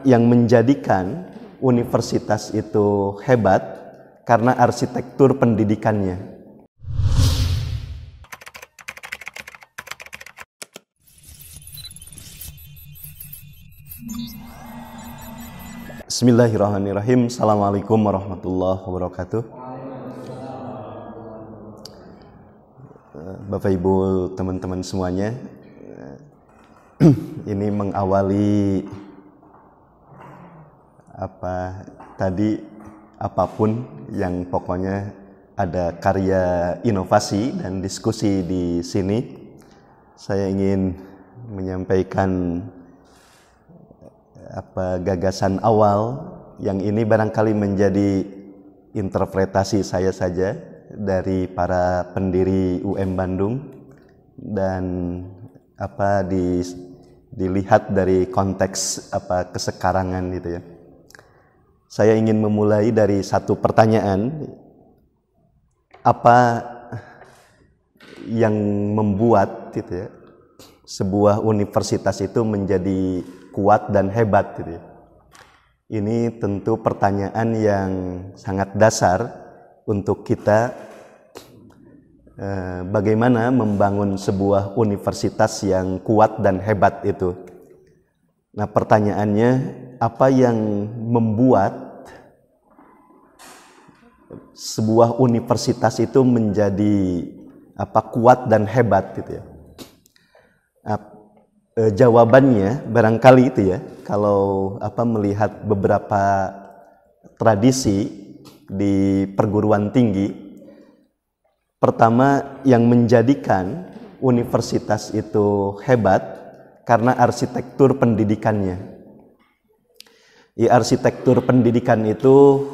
yang menjadikan universitas itu hebat karena arsitektur pendidikannya. Bismillahirrahmanirrahim. Assalamualaikum warahmatullahi wabarakatuh. Bapak Ibu, teman-teman semuanya, ini mengawali apapun yang pokoknya ada karya inovasi dan diskusi di sini. Saya ingin menyampaikan gagasan awal yang ini barangkali menjadi interpretasi saya saja dari para pendiri UM Bandung dan dilihat dari konteks kesekarangan gitu ya. Saya ingin memulai dari satu pertanyaan, apa yang membuat gitu ya, sebuah universitas itu menjadi kuat dan hebat gitu ya. Ini tentu pertanyaan yang sangat dasar untuk kita, bagaimana membangun sebuah universitas yang kuat dan hebat itu. Nah, pertanyaannya, apa yang membuat sebuah universitas itu menjadi kuat dan hebat gitu ya? Jawabannya barangkali itu ya, kalau melihat beberapa tradisi di perguruan tinggi, pertama yang menjadikan universitas itu hebat karena arsitektur pendidikannya. Arsitektur pendidikan itu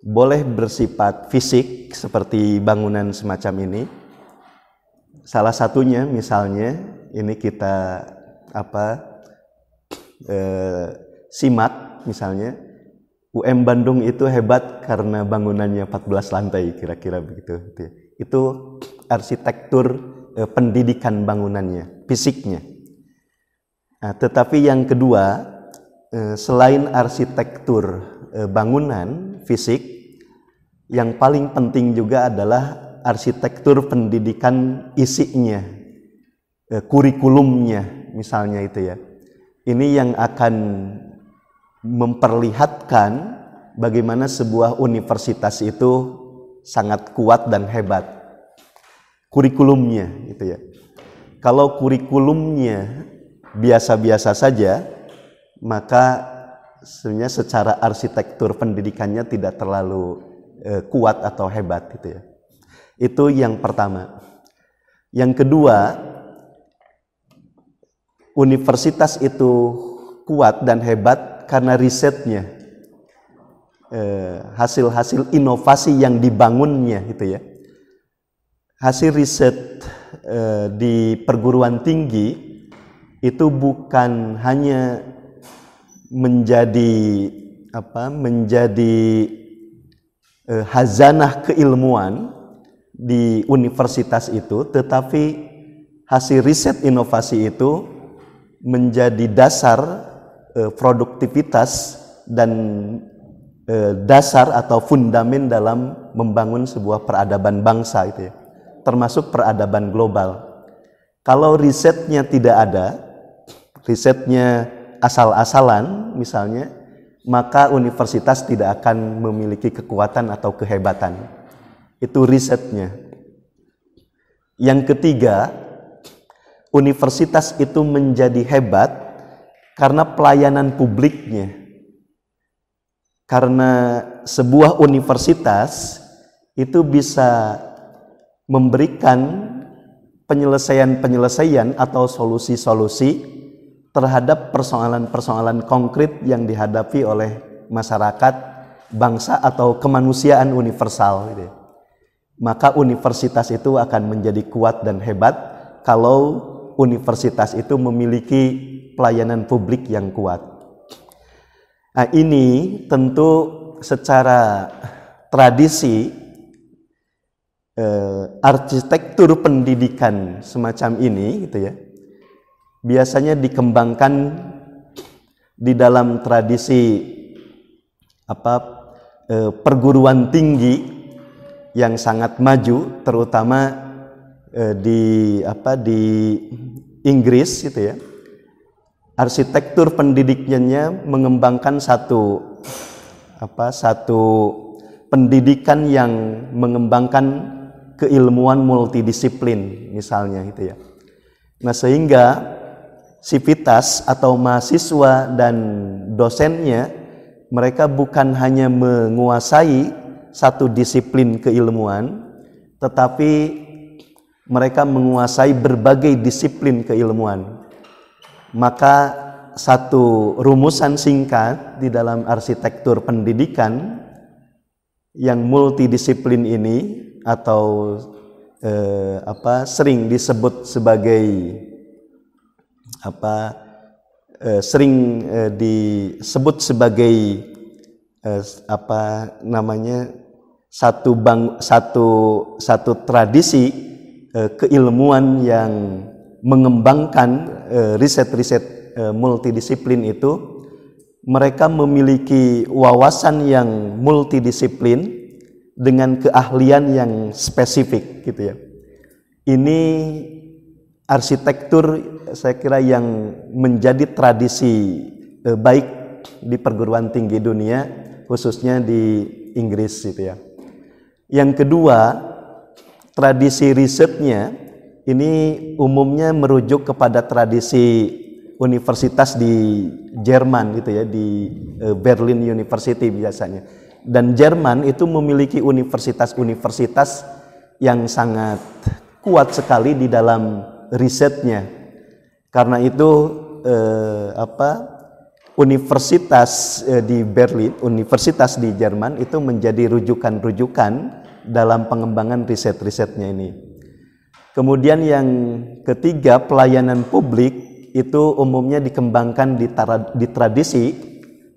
boleh bersifat fisik seperti bangunan semacam ini. Salah satunya misalnya ini kita simak misalnya, UM Bandung itu hebat karena bangunannya 14 lantai, kira-kira begitu. Itu arsitektur pendidikan bangunannya, fisiknya. Nah, tetapi yang kedua, selain arsitektur bangunan fisik, yang paling penting juga adalah arsitektur pendidikan isinya, kurikulumnya misalnya itu ya. Ini yang akan memperlihatkan bagaimana sebuah universitas itu sangat kuat dan hebat. Kurikulumnya gitu ya. Kalau kurikulumnya biasa-biasa saja, maka sebenarnya secara arsitektur pendidikannya tidak terlalu kuat atau hebat gitu ya. Itu yang pertama. Yang kedua, universitas itu kuat dan hebat karena risetnya, hasil-hasil inovasi yang dibangunnya gitu ya. Hasil riset di perguruan tinggi itu bukan hanya menjadi khazanah keilmuan di universitas itu, tetapi hasil riset inovasi itu menjadi dasar produktivitas dan dasar atau fundamen dalam membangun sebuah peradaban bangsa itu ya, termasuk peradaban global. Kalau risetnya tidak ada, risetnya asal-asalan misalnya, maka universitas tidak akan memiliki kekuatan atau kehebatan. Itu risetnya. Yang ketiga, universitas itu menjadi hebat karena pelayanan publiknya. Karena sebuah universitas itu bisa memberikan penyelesaian-penyelesaian atau solusi-solusi terhadap persoalan-persoalan konkret yang dihadapi oleh masyarakat, bangsa atau kemanusiaan universal gitu. Maka universitas itu akan menjadi kuat dan hebat kalau universitas itu memiliki pelayanan publik yang kuat. Nah, ini tentu secara tradisi arsitektur pendidikan semacam ini gitu ya, biasanya dikembangkan di dalam tradisi perguruan tinggi yang sangat maju, terutama di Inggris gitu ya. Arsitektur pendidikannya mengembangkan satu pendidikan yang mengembangkan keilmuan multidisiplin misalnya gitu ya. Nah, sehingga sivitas atau mahasiswa dan dosennya mereka bukan hanya menguasai satu disiplin keilmuan, tetapi mereka menguasai berbagai disiplin keilmuan. Maka satu rumusan singkat di dalam arsitektur pendidikan yang multidisiplin ini atau sering disebut sebagai satu tradisi keilmuan yang mengembangkan riset-riset multidisiplin itu. Mereka memiliki wawasan yang multidisiplin dengan keahlian yang spesifik gitu ya. Ini arsitektur saya kira yang menjadi tradisi baik di perguruan tinggi dunia, khususnya di Inggris gitu ya. Yang kedua, tradisi risetnya ini umumnya merujuk kepada tradisi universitas di Jerman gitu ya, di Berlin University biasanya. Dan Jerman itu memiliki universitas-universitas yang sangat kuat sekali di dalam risetnya. Karena itu universitas di Berlin, universitas di Jerman itu menjadi rujukan-rujukan dalam pengembangan riset-risetnya ini. Kemudian yang ketiga, pelayanan publik itu umumnya dikembangkan di tradisi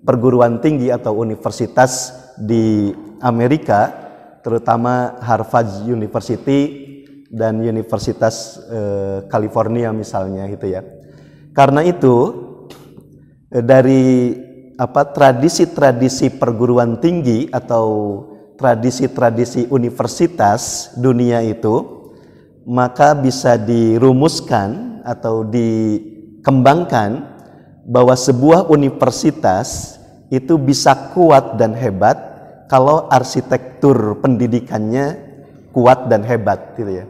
perguruan tinggi atau universitas di Amerika, terutama Harvard University dan Universitas California misalnya gitu ya. Karena itu dari tradisi-tradisi perguruan tinggi atau tradisi-tradisi universitas dunia itu, maka bisa dirumuskan atau dikembangkan bahwa sebuah universitas itu bisa kuat dan hebat kalau arsitektur pendidikannya kuat dan hebat gitu ya.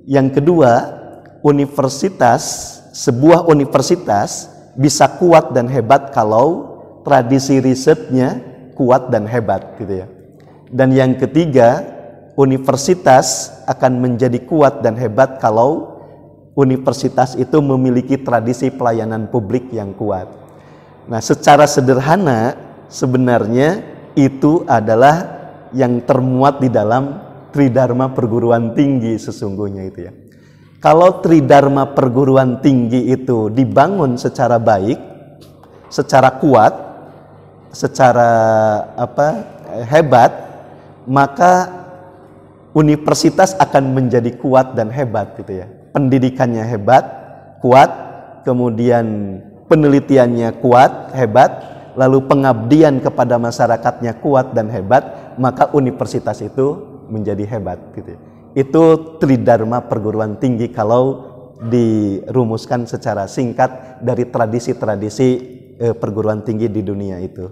Yang kedua, sebuah universitas bisa kuat dan hebat kalau tradisi risetnya kuat dan hebat gitu ya. Dan yang ketiga, universitas akan menjadi kuat dan hebat kalau universitas itu memiliki tradisi pelayanan publik yang kuat. Nah, secara sederhana sebenarnya itu adalah yang termuat di dalam Tridharma perguruan tinggi sesungguhnya itu ya. Kalau Tridharma perguruan tinggi itu dibangun secara baik, secara kuat, secara hebat, maka universitas akan menjadi kuat dan hebat gitu ya. Pendidikannya hebat, kuat, kemudian penelitiannya kuat, hebat, lalu pengabdian kepada masyarakatnya kuat dan hebat, maka universitas itu menjadi hebat gitu ya. Itu Tridharma perguruan tinggi kalau dirumuskan secara singkat dari tradisi-tradisi perguruan tinggi di dunia itu.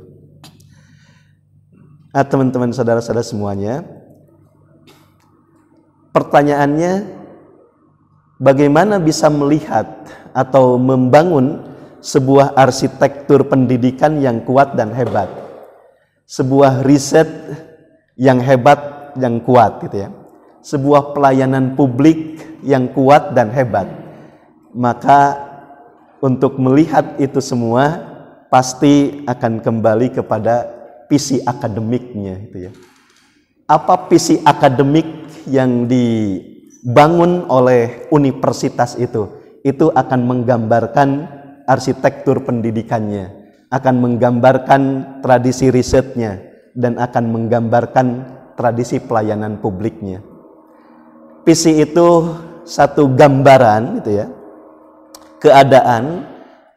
Nah, teman-teman saudara-saudara semuanya, pertanyaannya, bagaimana bisa melihat atau membangun sebuah arsitektur pendidikan yang kuat dan hebat, sebuah riset yang hebat, yang kuat gitu ya, sebuah pelayanan publik yang kuat dan hebat? Maka untuk melihat itu semua pasti akan kembali kepada visi akademiknya gitu ya. Apa visi akademik yang dibangun oleh universitas itu akan menggambarkan arsitektur pendidikannya, akan menggambarkan tradisi risetnya, dan akan menggambarkan tradisi pelayanan publiknya. Visi itu satu gambaran gitu ya, keadaan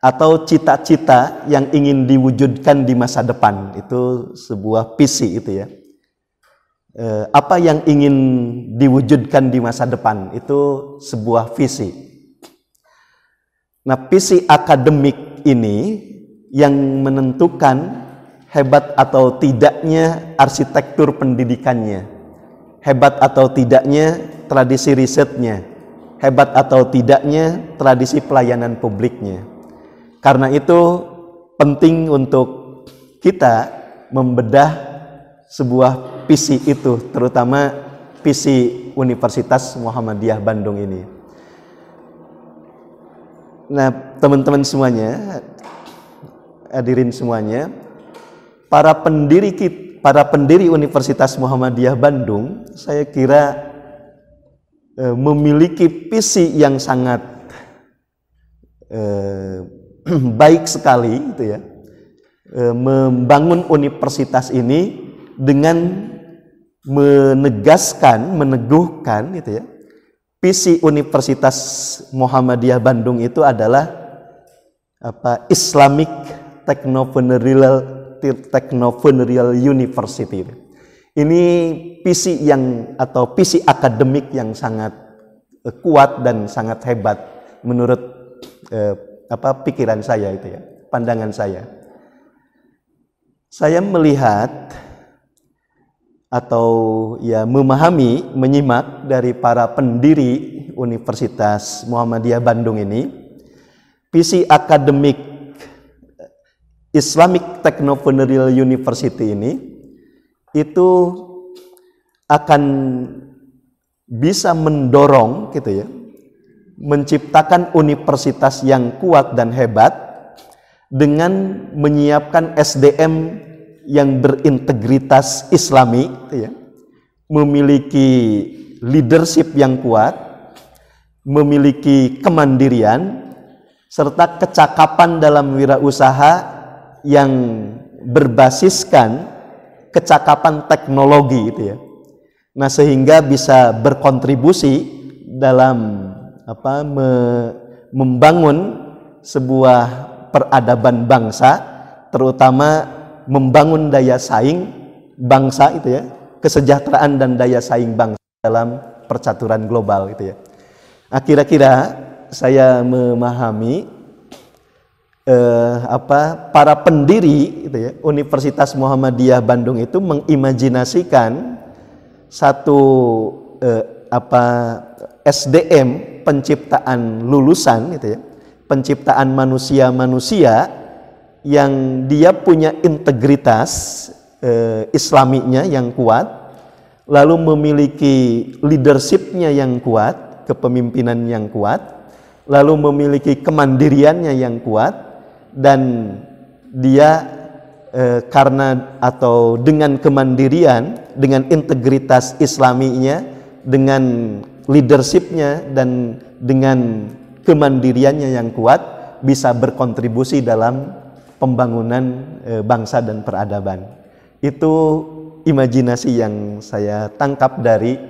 atau cita-cita yang ingin diwujudkan di masa depan. Itu sebuah visi itu ya. Apa yang ingin diwujudkan di masa depan itu sebuah visi. Nah, visi akademik ini yang menentukan hebat atau tidaknya arsitektur pendidikannya, hebat atau tidaknya tradisi risetnya, hebat atau tidaknya tradisi pelayanan publiknya. Karena itu penting untuk kita membedah sebuah visi itu, terutama visi Universitas Muhammadiyah Bandung ini. Nah, teman-teman semuanya, hadirin semuanya, para pendiri Universitas Muhammadiyah Bandung, saya kira memiliki visi yang sangat baik sekali, gitu ya, membangun universitas ini dengan meneguhkan, gitu ya, visi Universitas Muhammadiyah Bandung itu adalah Islamic Technopreneurial University. Ini visi atau visi akademik yang sangat kuat dan sangat hebat menurut pikiran saya itu ya, pandangan saya. Saya melihat atau ya memahami, menyimak dari para pendiri Universitas Muhammadiyah Bandung ini, visi akademik Islamic Technopreneurial University ini itu akan bisa mendorong, gitu ya, menciptakan universitas yang kuat dan hebat dengan menyiapkan SDM yang berintegritas Islami, gitu ya, memiliki leadership yang kuat, memiliki kemandirian, serta kecakapan dalam wirausaha yang berbasiskan kecakapan teknologi, gitu ya. Nah, sehingga bisa berkontribusi dalam membangun sebuah peradaban bangsa, terutama membangun daya saing bangsa, itu ya, kesejahteraan dan daya saing bangsa dalam percaturan global, itu ya. Nah, kira-kira saya memahami para pendiri, itu ya, Universitas Muhammadiyah Bandung itu mengimajinasikan satu SDM penciptaan lulusan, gitu ya, penciptaan manusia-manusia yang dia punya integritas Islaminya yang kuat, lalu memiliki leadershipnya yang kuat, kepemimpinan yang kuat, lalu memiliki kemandiriannya yang kuat, dan dia karena atau dengan kemandirian, dengan integritas Islaminya, dengan leadershipnya dan dengan kemandiriannya yang kuat, bisa berkontribusi dalam pembangunan bangsa dan peradaban. Itu imajinasi yang saya tangkap dari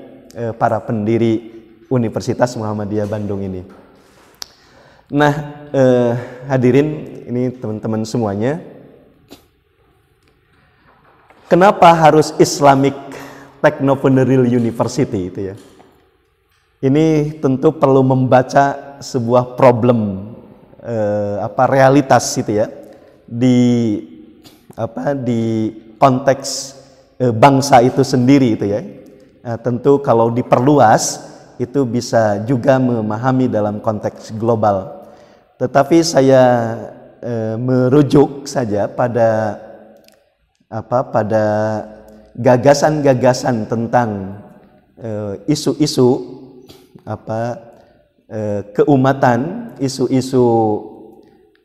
para pendiri Universitas Muhammadiyah Bandung ini. Nah, hadirin, ini teman-teman semuanya, kenapa harus Islamic Technopreneurial University, itu ya? Ini tentu perlu membaca sebuah problem realitas, itu ya, di konteks bangsa itu sendiri, itu ya. Nah, tentu kalau diperluas itu bisa juga memahami dalam konteks global. Tetapi saya merujuk saja pada gagasan-gagasan tentang isu-isu keumatan, isu-isu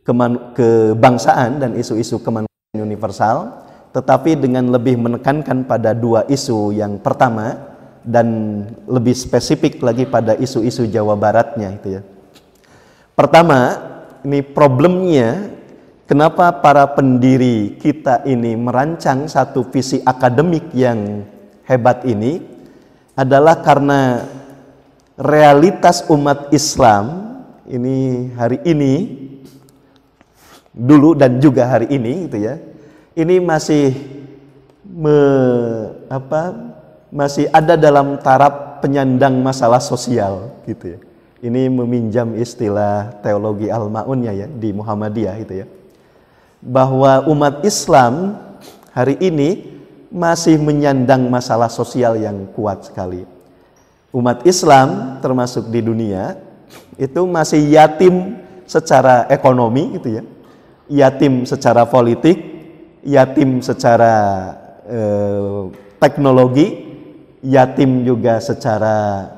kebangsaan dan isu-isu kemanusiaan universal, tetapi dengan lebih menekankan pada dua isu. Yang pertama, dan lebih spesifik lagi pada isu-isu Jawa Baratnya, itu ya. Pertama, ini problemnya kenapa para pendiri kita ini merancang satu visi akademik yang hebat ini adalah karena realitas umat Islam ini hari ini dulu dan juga hari ini gitu ya, ini masih masih ada dalam taraf penyandang masalah sosial gitu ya. Ini meminjam istilah teologi Al-Ma'unnya ya di Muhammadiyah itu ya. Bahwa umat Islam hari ini masih menyandang masalah sosial yang kuat sekali. Umat Islam termasuk di dunia itu masih yatim secara ekonomi gitu ya. Yatim secara politik, yatim secara teknologi, yatim juga secara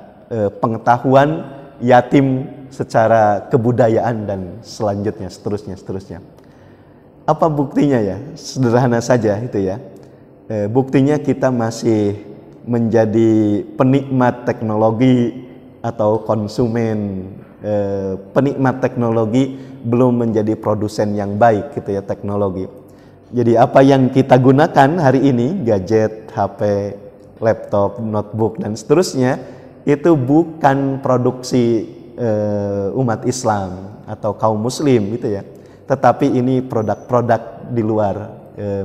pengetahuan, yatim secara kebudayaan dan seterusnya. Apa buktinya ya? Sederhana saja itu ya. Buktinya kita masih menjadi penikmat teknologi atau konsumen penikmat teknologi, belum menjadi produsen yang baik gitu ya teknologi. Jadi apa yang kita gunakan hari ini, gadget, HP, laptop, notebook dan seterusnya, itu bukan produksi umat Islam atau kaum muslim gitu ya. Tetapi ini produk-produk di luar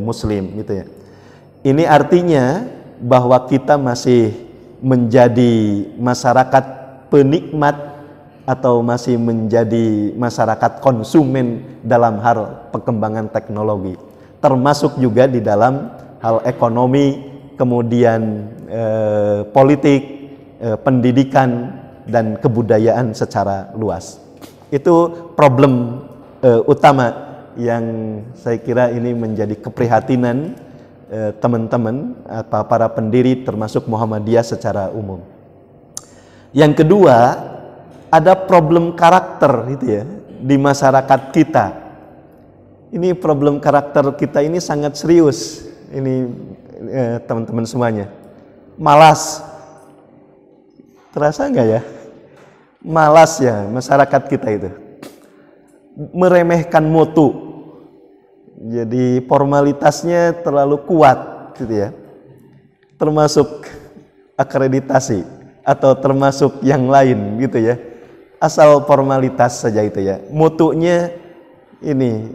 muslim gitu ya. Ini artinya bahwa kita masih menjadi masyarakat penikmat atau masih menjadi masyarakat konsumen dalam hal perkembangan teknologi, termasuk juga di dalam hal ekonomi, kemudian politik, pendidikan dan kebudayaan secara luas. Itu problem utama yang saya kira ini menjadi keprihatinan teman-teman atau para pendiri termasuk Muhammadiyah secara umum. Yang kedua, ada problem karakter gitu ya di masyarakat kita. Ini problem karakter kita ini sangat serius. Ini teman-teman semuanya. Malas. Terasa enggak ya? Malas ya masyarakat kita itu. Meremehkan mutu. Jadi formalitasnya terlalu kuat gitu ya. Termasuk akreditasi atau termasuk yang lain gitu ya. Asal formalitas saja itu ya. Mutunya ini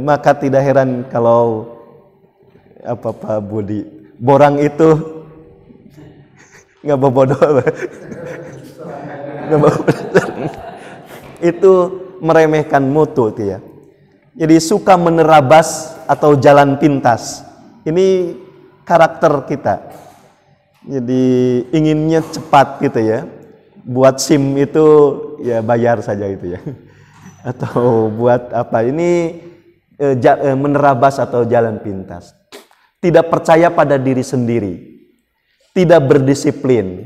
maka tidak heran kalau Pak Budi, borang itu nggak bobodoh. Itu meremehkan mutu itu ya. Jadi suka menerabas atau jalan pintas. Ini karakter kita. Jadi inginnya cepat gitu ya. Buat SIM itu ya bayar saja itu ya. Atau buat apa? Ini menerabas atau jalan pintas. Tidak percaya pada diri sendiri. Tidak berdisiplin.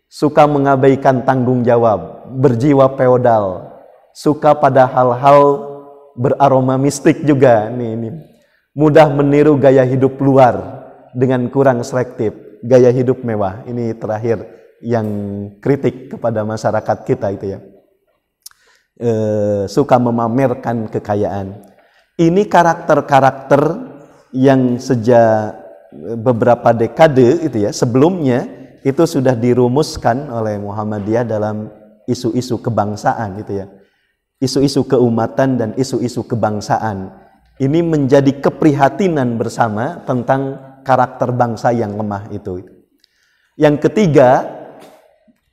Suka mengabaikan tanggung jawab. Berjiwa feodal. Suka pada hal-hal beraroma mistik juga ini. Mudah meniru gaya hidup luar dengan kurang selektif, gaya hidup mewah. Ini terakhir yang kritik kepada masyarakat kita itu ya. Suka memamerkan kekayaan. Ini karakter-karakter yang sejak beberapa dekade itu ya, sebelumnya itu sudah dirumuskan oleh Muhammadiyah dalam isu-isu kebangsaan gitu ya. Isu-isu keumatan dan isu-isu kebangsaan. Ini menjadi keprihatinan bersama tentang karakter bangsa yang lemah itu. Yang ketiga,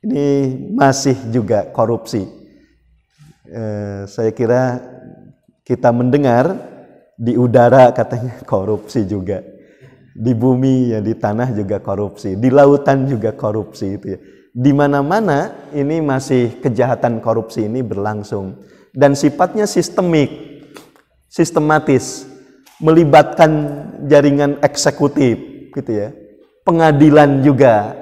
ini masih juga korupsi. Saya kira kita mendengar di udara katanya korupsi juga. Di bumi ya, di tanah juga korupsi. Di lautan juga korupsi itu ya. Di mana-mana ini masih kejahatan korupsi ini berlangsung. Dan sifatnya sistemik, sistematis, melibatkan jaringan eksekutif, gitu ya, pengadilan juga,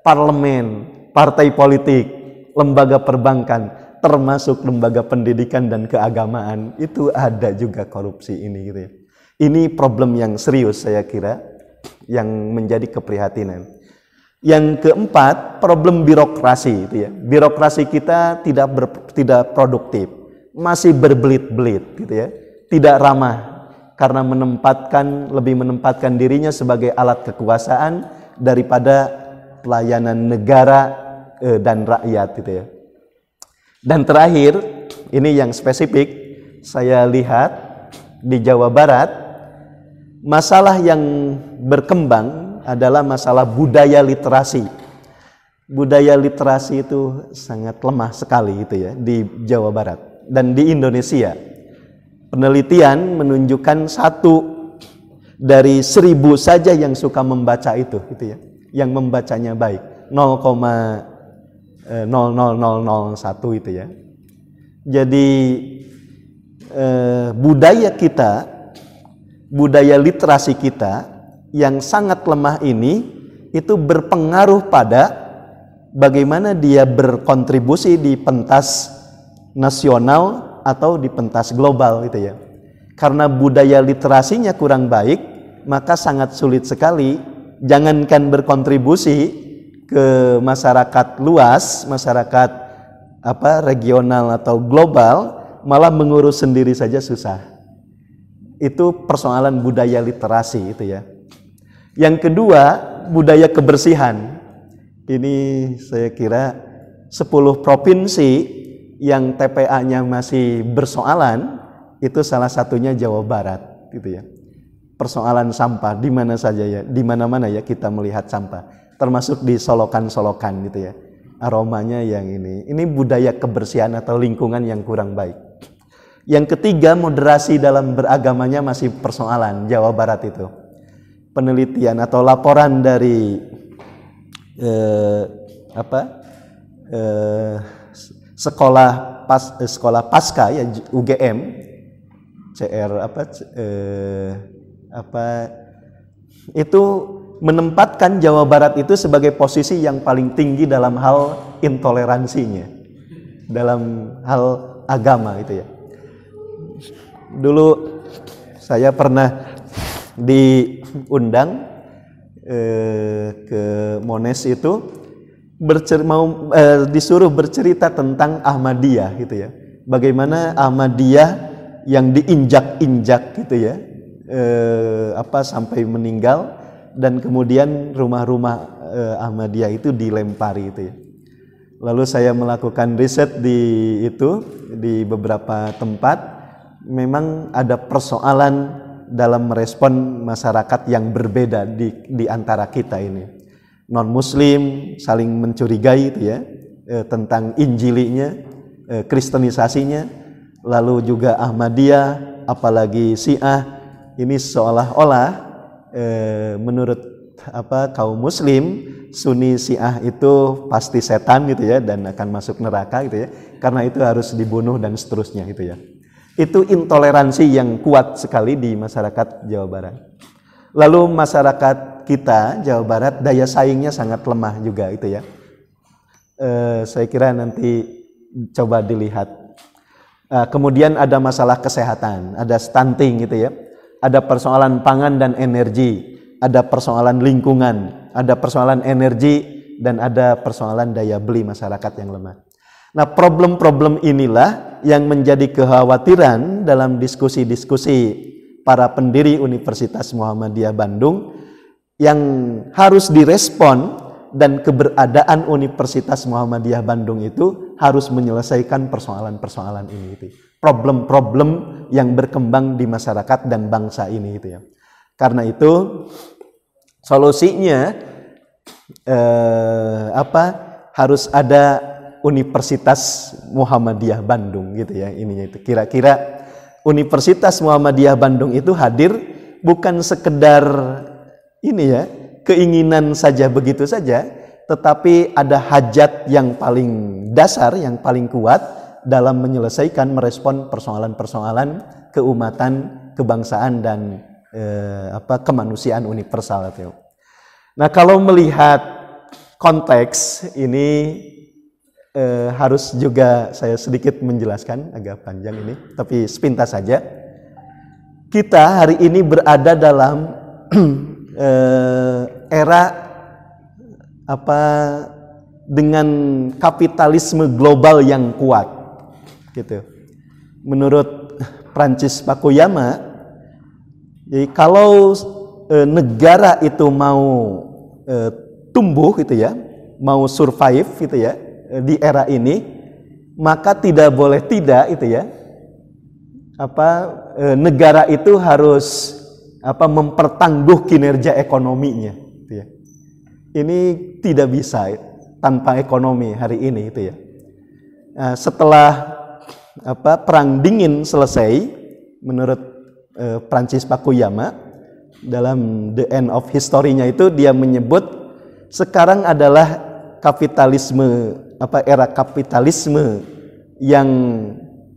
parlemen, partai politik, lembaga perbankan, termasuk lembaga pendidikan dan keagamaan, itu ada juga korupsi ini, gitu ya. Ini problem yang serius saya kira, yang menjadi keprihatinan. Yang keempat, problem birokrasi, itu ya. Birokrasi kita tidak produktif. Masih berbelit-belit gitu ya, tidak ramah karena lebih menempatkan dirinya sebagai alat kekuasaan daripada pelayanan negara dan rakyat gitu ya. Dan terakhir, ini yang spesifik saya lihat di Jawa Barat, masalah yang berkembang adalah masalah budaya literasi. Budaya literasi itu sangat lemah sekali itu ya di Jawa Barat dan di Indonesia. Penelitian menunjukkan 1 dari 1000 saja yang suka membaca itu gitu ya, yang membacanya baik 0,00001 itu ya. Jadi budaya kita, budaya literasi kita yang sangat lemah ini itu berpengaruh pada bagaimana dia berkontribusi di pentas nasional atau di pentas global gitu ya. Karena budaya literasinya kurang baik, maka sangat sulit sekali, jangankan berkontribusi ke masyarakat luas, masyarakat regional atau global, malah mengurus sendiri saja susah. Itu persoalan budaya literasi itu ya. Yang kedua, budaya kebersihan. Ini saya kira 10 provinsi yang TPA-nya masih bersoalan, itu salah satunya Jawa Barat gitu ya. Persoalan sampah di mana saja ya, di mana-mana ya kita melihat sampah, termasuk di solokan-solokan gitu ya. Aromanya yang ini budaya kebersihan atau lingkungan yang kurang baik. Yang ketiga, moderasi dalam beragamanya masih persoalan Jawa Barat itu. Penelitian atau laporan dari sekolah pasca ya UGM itu menempatkan Jawa Barat itu sebagai posisi yang paling tinggi dalam hal intoleransinya, dalam hal agama itu ya. Dulu saya pernah diundang ke Mones itu, disuruh bercerita tentang Ahmadiyah gitu ya. Bagaimana Ahmadiyah yang diinjak-injak gitu ya, sampai meninggal, dan kemudian rumah-rumah Ahmadiyah itu dilempari itu ya. Lalu saya melakukan riset di beberapa tempat, memang ada persoalan dalam merespon masyarakat yang berbeda di antara kita ini. Non-Muslim saling mencurigai itu ya, tentang Injilinya, Kristenisasinya, lalu juga Ahmadiyah, apalagi Syiah, ini seolah-olah menurut kaum Muslim, Sunni Syiah itu pasti setan gitu ya, dan akan masuk neraka gitu ya, karena itu harus dibunuh dan seterusnya gitu ya. Itu intoleransi yang kuat sekali di masyarakat Jawa Barat. Lalu masyarakat kita Jawa Barat daya saingnya sangat lemah juga itu ya. Saya kira nanti coba dilihat. Kemudian ada masalah kesehatan, ada stunting gitu ya. Ada persoalan pangan dan energi, ada persoalan lingkungan, ada persoalan energi, dan ada persoalan daya beli masyarakat yang lemah. Nah, problem-problem inilah yang menjadi kekhawatiran dalam diskusi-diskusi para pendiri Universitas Muhammadiyah Bandung yang harus direspon, dan keberadaan Universitas Muhammadiyah Bandung itu harus menyelesaikan persoalan-persoalan ini itu. Problem-problem yang berkembang di masyarakat dan bangsa ini itu ya. Karena itu solusinya harus ada Universitas Muhammadiyah Bandung gitu ya, ininya itu. Kira-kira Universitas Muhammadiyah Bandung itu hadir bukan sekedar keinginan saja begitu saja, tetapi ada hajat yang paling dasar, yang paling kuat dalam menyelesaikan, merespon persoalan-persoalan keumatan, kebangsaan, dan kemanusiaan universal itu. Nah, kalau melihat konteks ini harus juga saya sedikit menjelaskan, agak panjang ini, tapi sepintas saja. Kita hari ini berada dalam era dengan kapitalisme global yang kuat, gitu. Menurut Francis Fukuyama, jadi kalau negara itu mau tumbuh gitu ya, mau survive gitu ya, di era ini, maka tidak boleh tidak itu ya, negara itu harus mempertangguh kinerja ekonominya, gitu ya. Ini tidak bisa tanpa ekonomi hari ini, itu ya. Setelah Perang Dingin selesai, menurut Francis Fukuyama dalam The End of History-nya itu dia menyebut sekarang adalah kapitalisme, era kapitalisme yang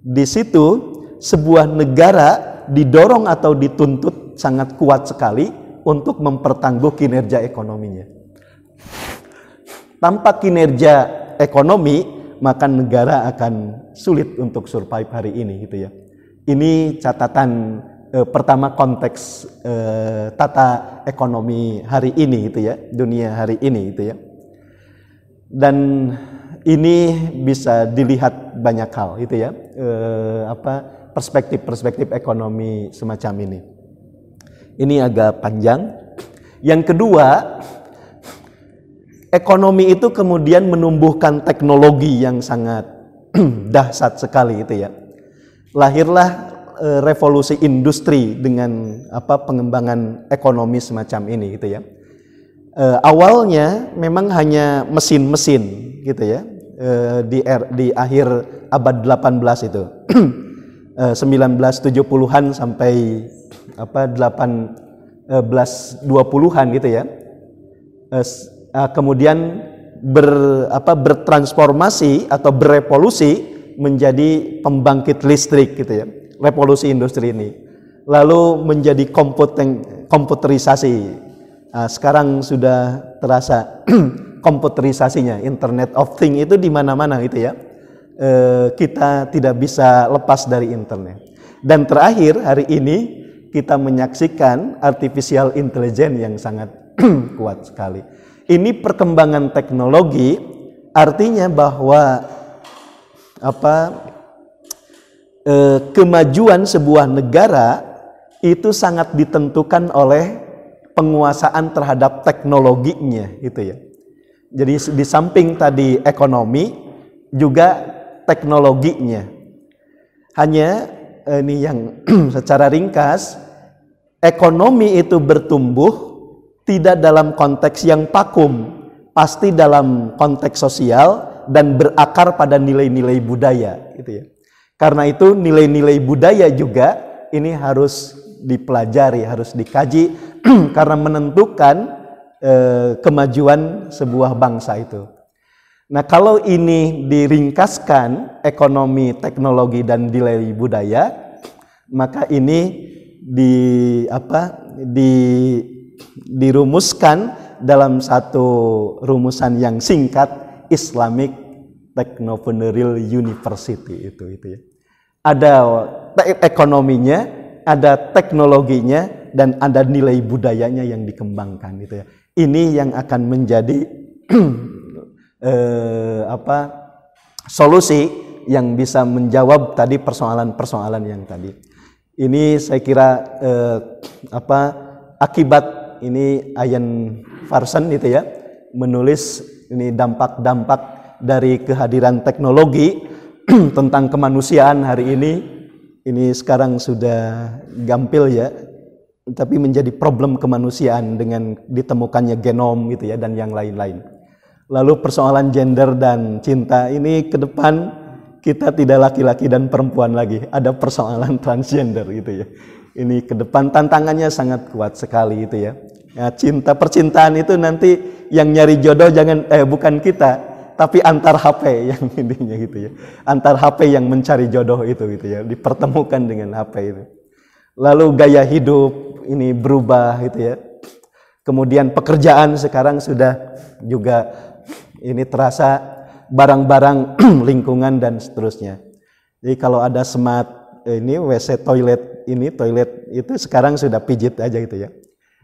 di situ sebuah negara didorong atau dituntut sangat kuat sekali untuk mempertangguh kinerja ekonominya. Tanpa kinerja ekonomi, maka negara akan sulit untuk survive hari ini, gitu ya. Ini catatan pertama konteks tata ekonomi hari ini, gitu ya, dunia hari ini, gitu ya. Dan ini bisa dilihat banyak hal, gitu ya, perspektif-perspektif ekonomi semacam ini. Ini agak panjang. Yang kedua, ekonomi itu kemudian menumbuhkan teknologi yang sangat dahsyat sekali, itu ya. Lahirlah revolusi industri dengan pengembangan ekonomi semacam ini, gitu ya. Awalnya memang hanya mesin-mesin, gitu ya, di akhir abad 18 itu 1970-an sampai 1820-an, gitu ya. Kemudian bertransformasi atau berevolusi menjadi pembangkit listrik, gitu ya, revolusi industri ini. Lalu menjadi komputerisasi. Sekarang sudah terasa komputerisasinya, Internet of Things itu di mana-mana, gitu ya. Kita tidak bisa lepas dari internet. Dan terakhir hari ini kita menyaksikan artificial intelligence yang sangat kuat sekali. Ini perkembangan teknologi, artinya bahwa kemajuan sebuah negara itu sangat ditentukan oleh penguasaan terhadap teknologinya, gitu ya. Jadi di samping tadi ekonomi, juga teknologinya. Hanya ini yang secara ringkas, ekonomi itu bertumbuh tidak dalam konteks yang vakum, pasti dalam konteks sosial dan berakar pada nilai-nilai budaya, gitu ya. Karena itu nilai-nilai budaya juga ini harus dipelajari, harus dikaji karena menentukan kemajuan sebuah bangsa itu. Nah, kalau ini diringkaskan ekonomi, teknologi dan nilai budaya, maka ini dirumuskan dalam satu rumusan yang singkat, Islamic Technopreneurial University itu ya. Ada ekonominya, ada teknologinya, dan ada nilai budayanya yang dikembangkan, gitu ya. Ini yang akan menjadi solusi yang bisa menjawab tadi persoalan-persoalan yang tadi. Ini saya kira akibat ini Ian Farson, gitu ya, menulis ini dampak-dampak dari kehadiran teknologi tentang kemanusiaan hari ini. Ini sekarang sudah gampil ya, tapi menjadi problem kemanusiaan dengan ditemukannya genom, gitu ya, dan yang lain-lain. Lalu persoalan gender dan cinta ini ke depan kita tidak laki-laki dan perempuan lagi, ada persoalan transgender, gitu ya. Ini ke depan tantangannya sangat kuat sekali, itu ya. Percintaan itu nanti yang nyari jodoh bukan kita, tapi antar HP yang intinya, gitu ya. Antar HP yang mencari jodoh itu, gitu ya, dipertemukan dengan HP itu. Lalu gaya hidup ini berubah, gitu ya. Kemudian pekerjaan sekarang sudah juga ini terasa barang-barang lingkungan dan seterusnya. Jadi kalau ada smart ini WC toilet itu sekarang sudah pijit aja, gitu ya.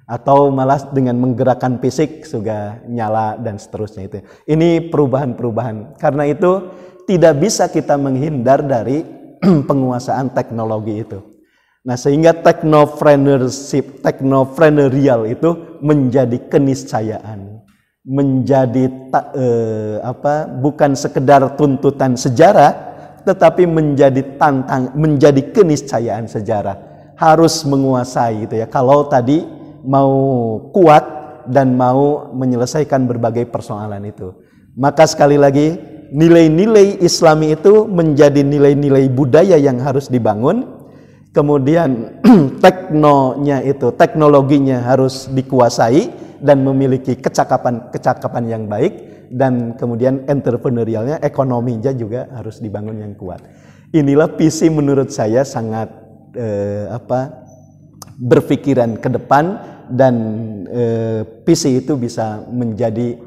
Atau malah dengan menggerakkan fisik sudah nyala dan seterusnya itu. Ini perubahan-perubahan. Karena itu tidak bisa kita menghindar dari penguasaan teknologi itu. Nah, sehingga teknopreneurial itu menjadi keniscayaan, menjadi bukan sekedar tuntutan sejarah, tetapi menjadi keniscayaan sejarah, harus menguasai gitu ya. Kalau tadi mau kuat dan mau menyelesaikan berbagai persoalan itu, maka sekali lagi nilai-nilai Islami itu menjadi nilai-nilai budaya yang harus dibangun. Kemudian teknologinya harus dikuasai dan memiliki kecakapan yang baik, dan kemudian entrepreneurialnya, ekonominya juga harus dibangun yang kuat. Inilah visi menurut saya sangat berpikiran ke depan, dan visi itu bisa menjadi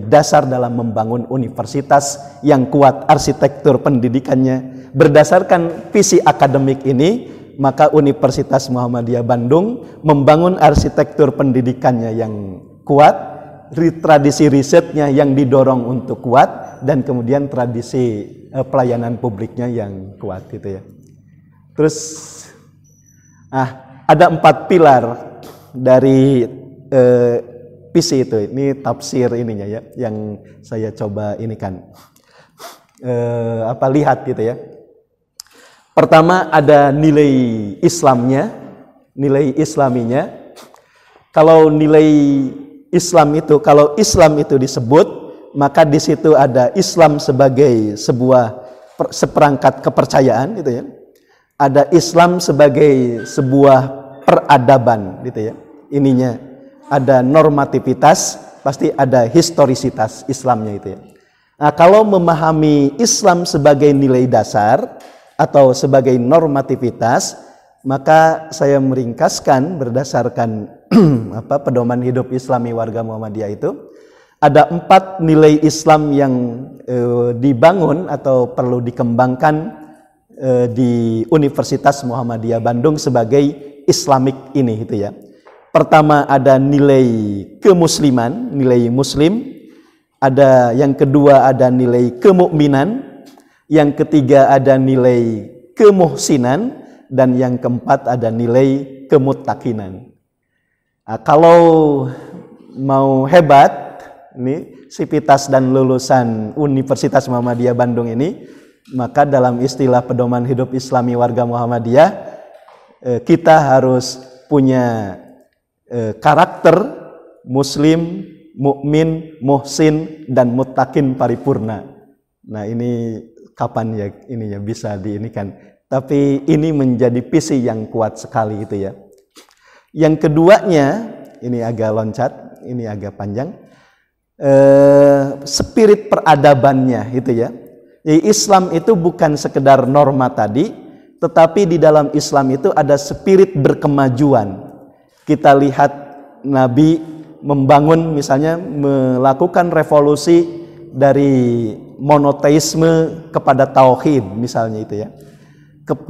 dasar dalam membangun universitas yang kuat, arsitektur pendidikannya berdasarkan visi akademik ini. Maka Universitas Muhammadiyah Bandung membangun arsitektur pendidikannya yang kuat, tradisi risetnya yang didorong untuk kuat, dan kemudian tradisi pelayanan publiknya yang kuat gitu ya. Terus ada 4 pilar dari visi itu. Ini tafsir ininya ya, yang saya coba lihat gitu ya. Pertama ada nilai Islamnya, nilai Islaminya. Kalau nilai Islam itu disebut, maka di situ ada Islam sebagai seperangkat kepercayaan gitu ya. Ada Islam sebagai sebuah peradaban gitu ya. Ininya ada normativitas, pasti ada historisitas Islamnya itu ya. Nah, kalau memahami Islam sebagai nilai dasar atau sebagai normativitas, maka saya meringkaskan berdasarkan pedoman hidup Islami warga Muhammadiyah itu ada 4 nilai Islam yang dibangun atau perlu dikembangkan di Universitas Muhammadiyah Bandung sebagai Islamik ini gitu ya. Pertama ada nilai kemusliman, nilai muslim. Yang kedua ada nilai kemukminan. Yang ketiga ada nilai kemuhsinan, dan yang keempat ada nilai kemuttakinan. Nah, kalau mau hebat, ini sivitas dan lulusan Universitas Muhammadiyah Bandung ini, maka dalam istilah pedoman hidup Islami warga Muhammadiyah, kita harus punya karakter muslim, mukmin, muhsin, dan muttaqin paripurna. Nah ini kapan ya ininya bisa diinikan, tapi ini menjadi visi yang kuat sekali itu ya. Yang keduanya, ini agak loncat, ini agak panjang, spirit peradabannya itu ya. Jadi Islam itu bukan sekedar norma tadi, tetapi di dalam Islam itu ada spirit berkemajuan. Kita lihat Nabi membangun, misalnya melakukan revolusi dari monoteisme kepada tauhid misalnya itu ya,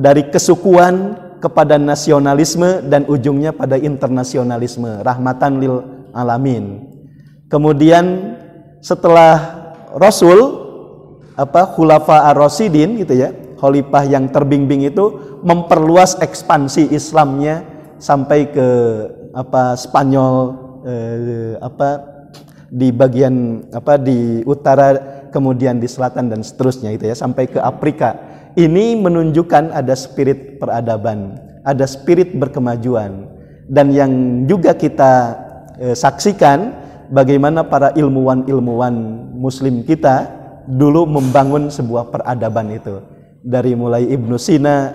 dari kesukuan kepada nasionalisme, dan ujungnya pada internasionalisme, rahmatan lil alamin. Kemudian setelah Rasul khulafa ar-rasyidin gitu ya, khalifah yang terbimbing itu memperluas ekspansi Islamnya sampai ke Spanyol, di bagian di utara, kemudian di selatan, dan seterusnya itu ya, sampai ke Afrika. Ini menunjukkan ada spirit peradaban, ada spirit berkemajuan. Dan yang juga kita saksikan bagaimana para ilmuwan-ilmuwan muslim kita dulu membangun sebuah peradaban itu. Dari mulai Ibnu Sina,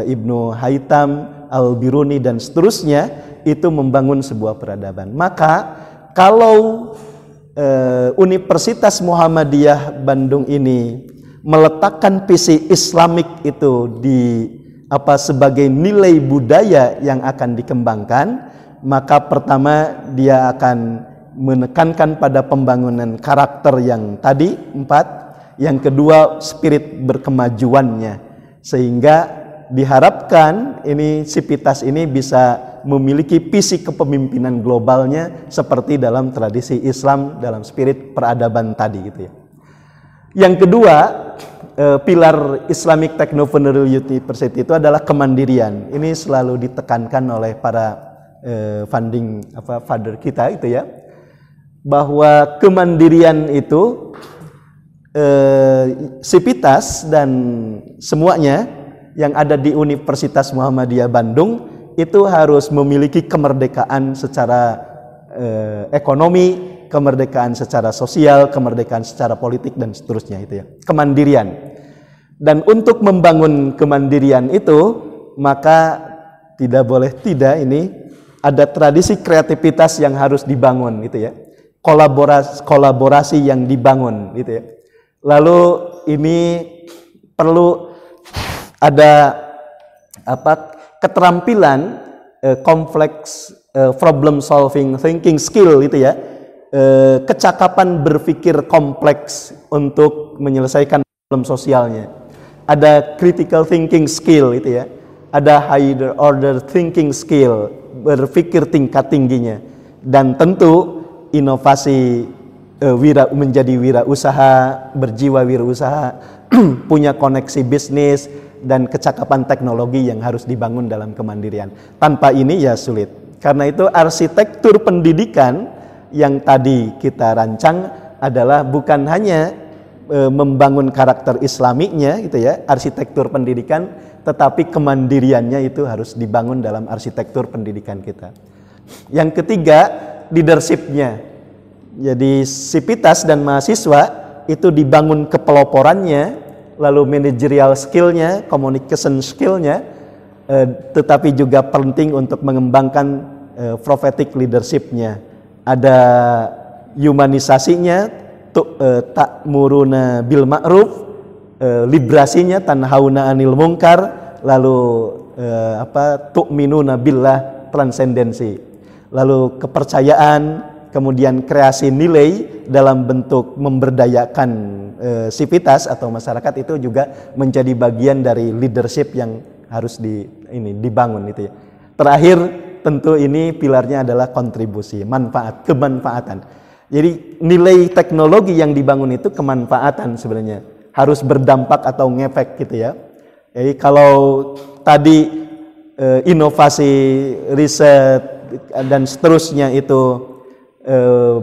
Ibnu Haytham, Al-Biruni, dan seterusnya, itu membangun sebuah peradaban. Maka kalau Universitas Muhammadiyah Bandung ini meletakkan visi Islamik itu sebagai nilai budaya yang akan dikembangkan, maka pertama dia akan menekankan pada pembangunan karakter yang tadi 4, yang kedua spirit berkemajuannya, sehingga diharapkan ini sivitas ini bisa memiliki visi kepemimpinan globalnya seperti dalam tradisi Islam dalam spirit peradaban tadi gitu ya. Yang kedua, pilar Islamic Technopreneurial University itu adalah kemandirian. Ini selalu ditekankan oleh para father kita itu ya, bahwa kemandirian itu Sivitas dan semuanya yang ada di Universitas Muhammadiyah Bandung itu harus memiliki kemerdekaan secara ekonomi, kemerdekaan secara sosial, kemerdekaan secara politik dan seterusnya itu ya. Kemandirian. Dan untuk membangun kemandirian itu maka tidak boleh tidak ini ada tradisi kreativitas yang harus dibangun gitu ya. Kolaborasi yang dibangun gitu ya. Lalu ini perlu ada keterampilan kompleks problem solving thinking skill gitu ya. Kecakapan berpikir kompleks untuk menyelesaikan problem sosialnya. Ada critical thinking skill itu ya. Ada higher order thinking skill, berpikir tingkat tingginya. Dan tentu inovasi menjadi wirausaha, berjiwa wirausaha, punya koneksi bisnis dan kecakapan teknologi yang harus dibangun dalam kemandirian. Tanpa ini ya sulit. Karena itu arsitektur pendidikan yang tadi kita rancang adalah bukan hanya membangun karakter islaminya gitu ya, arsitektur pendidikan, tetapi kemandiriannya itu harus dibangun dalam arsitektur pendidikan kita. Yang ketiga, leadership-nya. Jadi sivitas dan mahasiswa itu dibangun kepeloporannya, lalu managerial skill-nya, communication skill-nya, tetapi juga penting untuk mengembangkan prophetic leadership-nya. Ada humanisasinya, ta'muruna bil ma'ruf, librasinya, tanhauna anil munkar, lalu tu'minuna billah, transendensi. Lalu kepercayaan, kemudian kreasi nilai dalam bentuk memberdayakan sivitas atau masyarakat itu juga menjadi bagian dari leadership yang harus dibangun itu ya. Terakhir tentu ini pilarnya adalah kontribusi, manfaat, kemanfaatan. Jadi nilai teknologi yang dibangun itu kemanfaatan sebenarnya, harus berdampak atau ngefek gitu ya. Jadi kalau tadi inovasi, riset dan seterusnya itu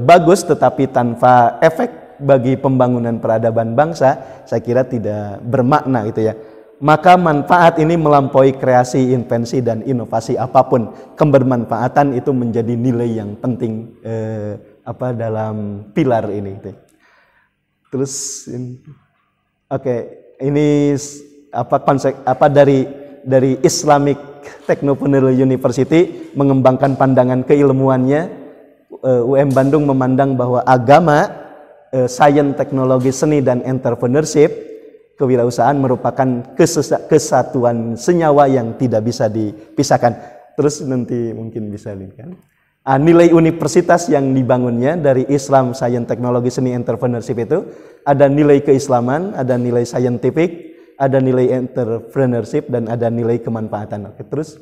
bagus tetapi tanpa efek bagi pembangunan peradaban bangsa, saya kira tidak bermakna gitu ya. Maka manfaat ini melampaui kreasi, invensi dan inovasi apapun. Kebermanfaatan itu menjadi nilai yang penting dalam pilar ini. Terus ini konsep dari Islamic Technopreneur University mengembangkan pandangan keilmuannya. UM Bandung memandang bahwa agama, sains, teknologi, seni dan entrepreneurship, kewirausahaan merupakan kesatuan senyawa yang tidak bisa dipisahkan. Terus nanti mungkin bisa lihat. Nilai universitas yang dibangunnya dari Islam, sains, teknologi, seni, entrepreneurship itu ada nilai keislaman, ada nilai scientific, ada nilai entrepreneurship dan ada nilai kemanfaatan. Oke, terus.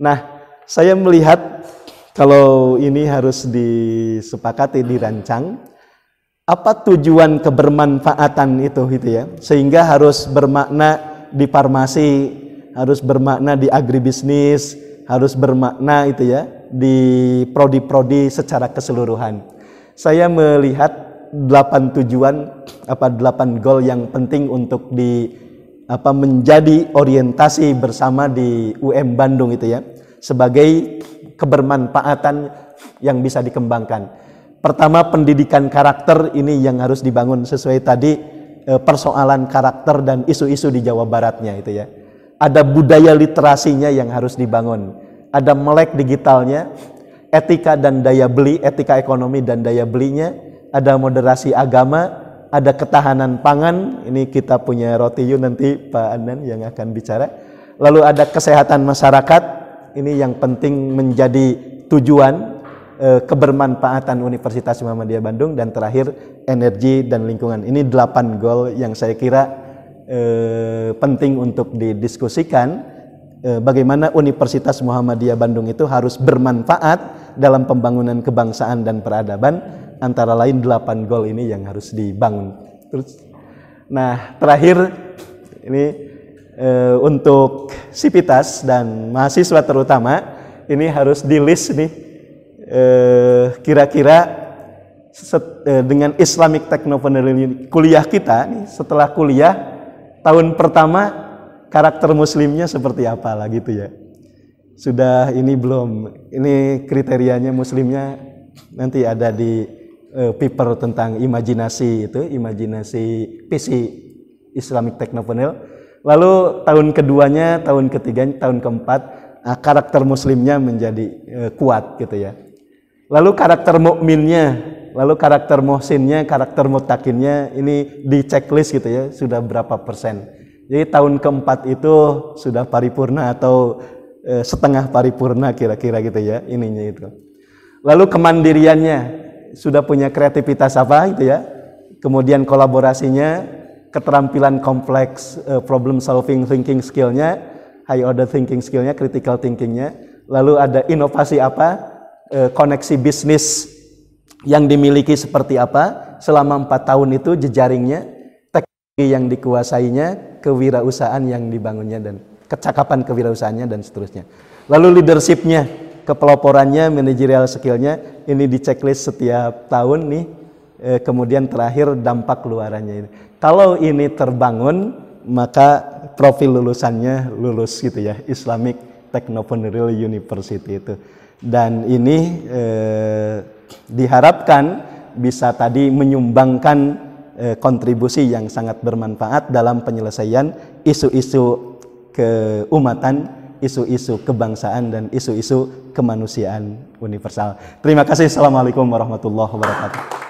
Nah, saya melihat kalau ini harus disepakati, dirancang. Apa tujuan kebermanfaatan itu gitu ya, sehingga harus bermakna di farmasi, harus bermakna di agribisnis, harus bermakna itu ya di prodi-prodi secara keseluruhan. Saya melihat 8 tujuan, 8 goal yang penting untuk menjadi orientasi bersama di UM Bandung itu ya, sebagai kebermanfaatan yang bisa dikembangkan. Pertama, pendidikan karakter ini yang harus dibangun sesuai tadi persoalan karakter dan isu-isu di Jawa Baratnya itu ya. Ada budaya literasinya yang harus dibangun. Ada melek digitalnya, etika dan daya beli, etika ekonomi dan daya belinya. Ada moderasi agama, ada ketahanan pangan. Ini kita punya Rotiyu nanti Pak Anan yang akan bicara. Lalu ada kesehatan masyarakat. Ini yang penting menjadi tujuan kebermanfaatan Universitas Muhammadiyah Bandung. Dan terakhir energi dan lingkungan. Ini 8 goal yang saya kira penting untuk didiskusikan. Bagaimana Universitas Muhammadiyah Bandung itu harus bermanfaat dalam pembangunan kebangsaan dan peradaban. Antara lain 8 goal ini yang harus dibangun. Terus, nah terakhir ini untuk sivitas dan mahasiswa terutama ini harus di list nih. Kira-kira dengan Islamic Technopreneur kuliah kita nih, setelah kuliah tahun pertama karakter muslimnya seperti apa lah gitu ya. Sudah ini belum, ini kriterianya muslimnya nanti ada di paper tentang imajinasi itu, imajinasi PC Islamic Technopreneur. Lalu tahun keduanya, tahun ketiganya, tahun keempat karakter muslimnya menjadi kuat gitu ya. Lalu karakter mukminnya, lalu karakter muhsinnya, karakter mutakinnya ini di checklist gitu ya, sudah berapa persen. Jadi tahun keempat itu sudah paripurna atau setengah paripurna kira-kira gitu ya, ininya itu. Lalu kemandiriannya, sudah punya kreativitas apa gitu ya. Kemudian kolaborasinya, keterampilan kompleks, problem solving thinking skillnya, high order thinking skillnya, critical thinkingnya. Lalu ada inovasi apa, koneksi bisnis yang dimiliki seperti apa selama 4 tahun itu, jejaringnya, teknologi yang dikuasainya, kewirausahaan yang dibangunnya, dan kecakapan kewirausahaannya dan seterusnya. Lalu leadershipnya, kepeloporannya, managerial skillnya, ini di checklist setiap tahun nih. Kemudian terakhir dampak luarannya ini. Kalau ini terbangun, maka profil lulusannya lulus gitu ya, Islamic Technopreneur University itu. Dan ini diharapkan bisa tadi menyumbangkan kontribusi yang sangat bermanfaat dalam penyelesaian isu-isu keumatan, isu-isu kebangsaan, dan isu-isu kemanusiaan universal. Terima kasih. Assalamualaikum warahmatullahi wabarakatuh.